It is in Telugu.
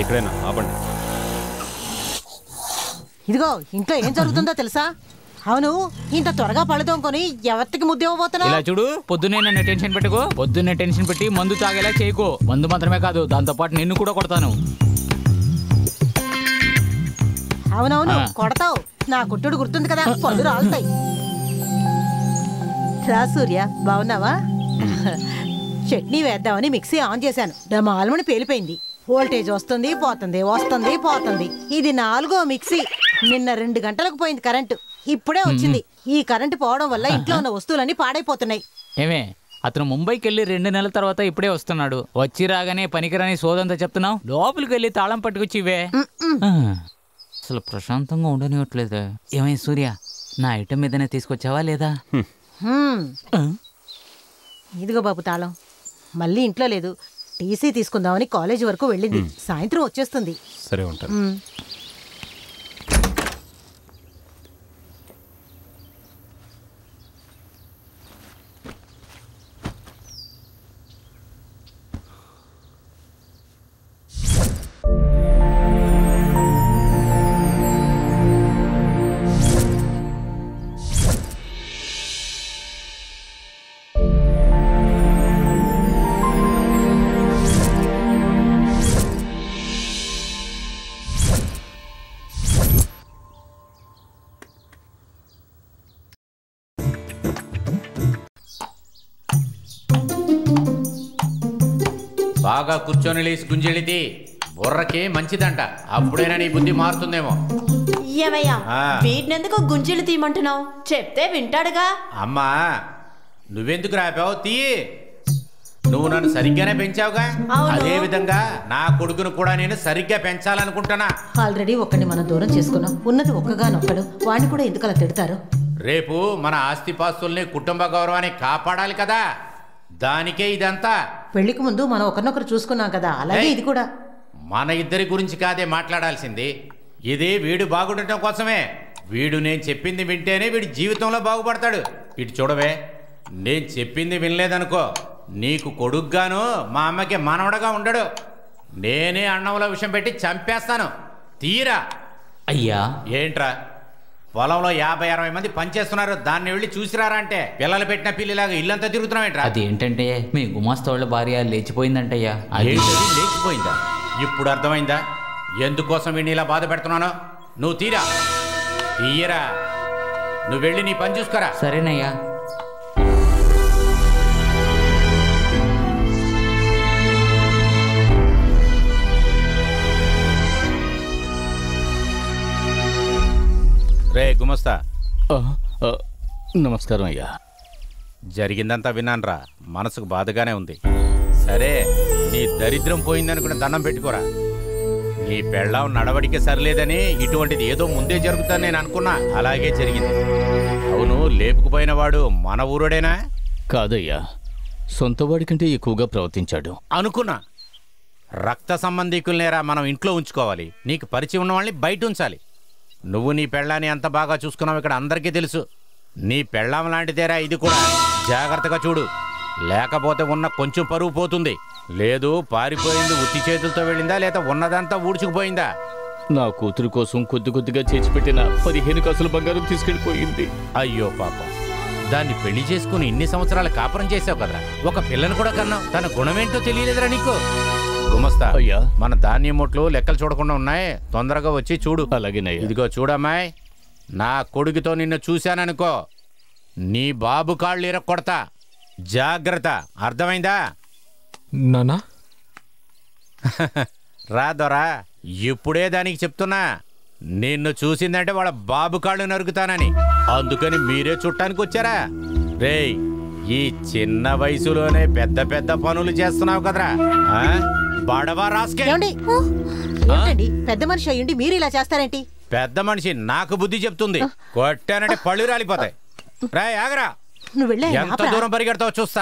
ఇక్కడేనా ఆపండి. ఇదిగో ఇంట్లో ఏం జరుగుతుందో తెలుసా? అవును, ఇంత త్వరగా పళ్ళదోంకొని ఎవరికి ముద్ద ఇవ్వబోతున్నా? ఇలా చూడు, పొద్దున్నే నన్ను టెన్షన్ పెట్టుకో. పొద్దున్నే టెన్షన్ పెట్టి మందు తాగేలా చేయకో. మందు మాత్రమే కాదు, దాంతో పాటు నిన్ను కూడా కొడతాను. అవునవును కొడతావు. నా కుట్టుడు గుర్తుంది కదా, పళ్ళు రాలుతాయి. రా సూర్య, బాగున్నావా? చట్నీ వేద్దామని మిక్సీ ఆన్ చేశాను. డమాల్మని పేలిపోయింది. వోల్టేజ్ వస్తుంది పోతుంది, వస్తుంది పోతుంది. ఇది 4వ మిక్సీ. నిన్న 2 గంటలకు పోయింది కరెంటు, ఇప్పుడే వచ్చింది. ఈ కరెంటు పోవడం వల్ల ఇంట్లో ఉన్న వస్తువులన్నీ పాడైపోతున్నాయి. ఏమే, అతను ముంబైకి వెళ్ళి 2 నెలల తర్వాత ఇప్పుడే వస్తున్నాడు. వచ్చి రాగానే పనికిరాని సోదంతా చెప్తున్నావు. లోపలికి వెళ్ళి తాళం పట్టుకొచ్చి ఇవే. అసలు ప్రశాంతంగా ఉండనివ్వట్లేదు. ఏమై సూర్య, నా ఐటమ్ మీదనే తీసుకొచ్చావా లేదా? ఇదిగో బాబు తాళం. మళ్ళీ ఇంట్లో లేదు. టీసీ తీసుకుందామని కాలేజీ వరకు వెళ్ళింది. సాయంత్రం వచ్చేస్తుంది. సరే ఉంటాను. బాగా కూర్చొని లేసి గుంజెళిది బుర్రకి మంచిదంట. అప్పుడైనా నీ బుద్ధి మారుతుందేమో. ఏమయ్యా, వీడినెందుకు గుంజీలు తీయమంటున్నావు? చెప్తే వింటాడుగా. అమ్మా, నువ్వెందుకు రాపావు? తీయి. నువ్వు నన్ను సరిగ్గానే పెంచావుగా, అదే విధంగా నా కొడుకును కూడా నేను సరిగ్గా పెంచాలనుకుంటున్నా. ఆల్రెడీ ఒక్కడిని మనం దూరం చేసుకున్నాం. ఉన్నది ఒక్కగానొక్కడు. వాడిని కూడా ఎందుకు అలా తిడతారు? రేపు మన ఆస్తిపాస్తుల్ని కుటుంబ గౌరవాన్ని కాపాడాలి కదా, దానికే ఇదంతా. పెళ్లికి ముందు మనం ఒకరినొకరు చూసుకున్నాం కదా, అలాగే ఇది కూడా. మన ఇద్దరి గురించి కాదే మాట్లాడాల్సింది. ఇది వీడు బాగుండటం కోసమే. వీడు నేను చెప్పింది వింటేనే వీడి జీవితంలో బాగుపడతాడు. ఇటు చూడవే, నేను చెప్పింది వినలేదనుకో, నీకు కొడుగ్గాను మా అమ్మకి మనవడగా ఉండడు. నేనే అన్నంలో విషయం పెట్టి చంపేస్తాను. తీరా. అయ్యా, ఏంట్రా, పొలంలో 50-60 మంది పనిచేస్తున్నారు, దాన్ని వెళ్ళి చూసిరారా అంటే పిల్లలు పెట్టిన పిల్లిలాగా ఇల్లంతా తిరుగుతున్నావేంట్రా? అది ఏంటంటే మీ గుమాస్తా వాళ్ళ భార్య లేచిపోయిందంటయ్యా. లేచిపోయిందా? ఇప్పుడు అర్థమైందా ఎందుకోసం వీడిని ఇలా బాధ పెడుతున్నానో? నువ్వు తీరా. తీయరా. నువ్వు వెళ్ళి నీ పని చూసుకోరా. సరేనయ్యా. రే గుమస్తా. నమస్కారం అయ్యా. జరిగిందంతా విన్నాన్రా, మనసుకు బాధగానే ఉంది. సరే, నీ దరిద్రం పోయిందనుకుని దండం పెట్టుకోరా. నీ పెళ్ళాం నడవడికే సరిలేదని ఇటువంటిది ఏదో ముందే జరుగుతుందని నేను అనుకున్నా. అలాగే జరిగింది. అవును, లేపుకుపోయిన వాడు మన ఊరుడేనా? కాదయ్యా, సొంతవాడి కంటే ఎక్కువగా ప్రవర్తించాడు. అనుకున్నా. రక్త సంబంధికులనేరా మనం ఇంట్లో ఉంచుకోవాలి. నీకు పరిచయం ఉన్న వాళ్ళని బయట ఉంచాలి. నువ్వు నీ పెళ్ళాన్ని ఎంత బాగా చూసుకున్నావు ఇక్కడ అందరికీ తెలుసు. నీ పెళ్ళాం లాంటిదేరా ఇది కూడా. జాగ్రత్తగా చూడు, లేకపోతే ఉన్న కొంచెం పరువు పోతుంది. లేదు పారిపోయింది, ఉత్తి చేతులతో వెళ్ళిందా లేదా ఉన్నదంతా ఊడ్చుకుపోయిందా? నా కూతురు కోసం కొద్ది కొద్దిగా చేర్చిపెట్టిన 15 కాసుల బంగారం తీసుకెళ్ళిపోయింది. అయ్యో పాపం, దాన్ని పెళ్లి చేసుకుని ఇన్ని సంవత్సరాల కాపురం చేసావు కదరా, ఒక పిల్లను కూడా కన్నావు. తన గుణమేంటో తెలియలేదురా నీకు? గుమస్తా అయ్యా, మన ధాన్యం ముట్లు లెక్కలు చూడకుండా ఉన్నాయి, తొందరగా వచ్చి చూడు. అలాగేనయ్యా. ఇదిగో చూడమ్మాయి, నా కొడుకుతో నిన్ను చూశాననుకో, నీ బాబు కాళ్ళు ఇరక్కొడతా. జాగ్రత్త, అర్థమైందా? నానా రా దొరా, ఇప్పుడే దానికి చెప్తున్నా, నిన్ను చూసిందంటే వాళ్ళ బాబు కాళ్ళు నరుకుతానని. అందుకని మీరే చుట్టానికి వచ్చారా? రేయ్, ఈ చిన్న వయసులోనే పెద్ద పెద్ద పనులు చేస్తున్నావు కదరా. బడవా రాస్కే. పెద్ద మనిషి అయ్యుండి మీరు ఇలా చేస్తారేంటి? పెద్ద మనిషి నాకు బుద్ధి చెప్తుంది. కొట్టానంటే పళ్ళు రాలిపోతాయి. రే ఆగరా, నువ్వు వెళ్ళే ఎంత దూరం పరిగెడతావు చూస్తా.